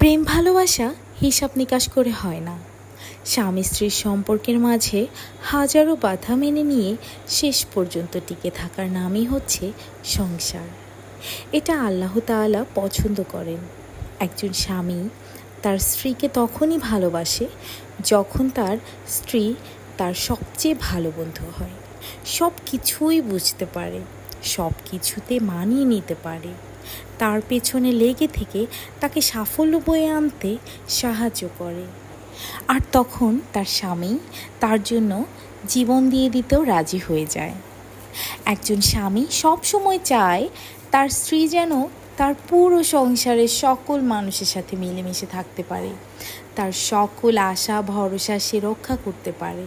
প্রেম ভালোবাসা হিসাব নিকাশ করে হয় না। স্বামী স্ত্রীর সম্পর্কের মাঝে হাজারো বাধা মেনে নিয়ে শেষ পর্যন্ত টিকে থাকার নামই হচ্ছে সংসার। এটা আল্লাহ তাআলা পছন্দ করেন। একজন স্বামী তার স্ত্রীকে তখনই ভালোবাসে যখন তার স্ত্রী তার সবচেয়ে ভালো বন্ধু হয়, সব কিছুই বুঝতে পারে, সব কিছুতে মানিয়ে নিতে পারে, তার পেছনে লেগে থেকে তাকে সাফল্য বয়ে আনতে সাহায্য করে। আর তখন তার স্বামী তার জন্য জীবন দিয়ে দিতেও রাজি হয়ে যায়। একজন স্বামী সবসময় চায় তার স্ত্রী যেন তার পুরো সংসারের সকল মানুষের সাথে মিলেমিশে থাকতে পারে, তার সকল আশা ভরসা সে রক্ষা করতে পারে,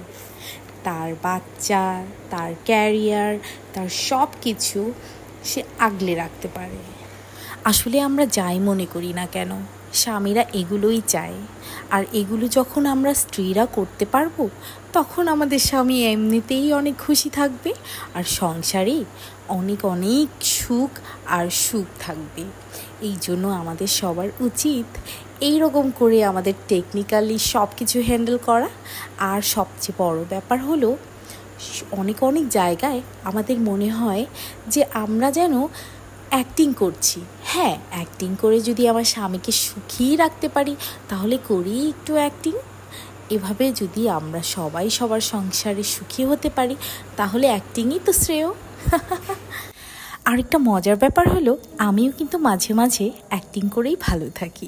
তার বাচ্চা, তার ক্যারিয়ার, তার সব কিছু সে আগলে রাখতে পারে। আসলে আমরা যাই মনে করি না কেন, স্বামীরা এগুলোই চায়। আর এগুলো যখন আমরা স্ত্রীরা করতে পারবো, তখন আমাদের স্বামী এমনিতেই অনেক খুশি থাকবে, আর সংসারে অনেক অনেক সুখ আর সুখ থাকবে। এই জন্য আমাদের সবার উচিত এইরকম করে আমাদের টেকনিক্যালি সব কিছু হ্যান্ডেল করা। আর সবচেয়ে বড় ব্যাপার হলো, অনেক অনেক জায়গায় আমাদের মনে হয় যে আমরা যেন অ্যাক্টিং করছি। হ্যাঁ, অ্যাক্টিং করে যদি আমার স্বামীকে সুখী রাখতে পারি তাহলে করি একটু অ্যাক্টিং। এভাবে যদি আমরা সবাই সবার সংসারে সুখী হতে পারি তাহলে অ্যাক্টিংই তো শ্রেয়। আরেকটা মজার ব্যাপার হলো, আমিও কিন্তু মাঝে মাঝে অ্যাক্টিং করেই ভালো থাকি।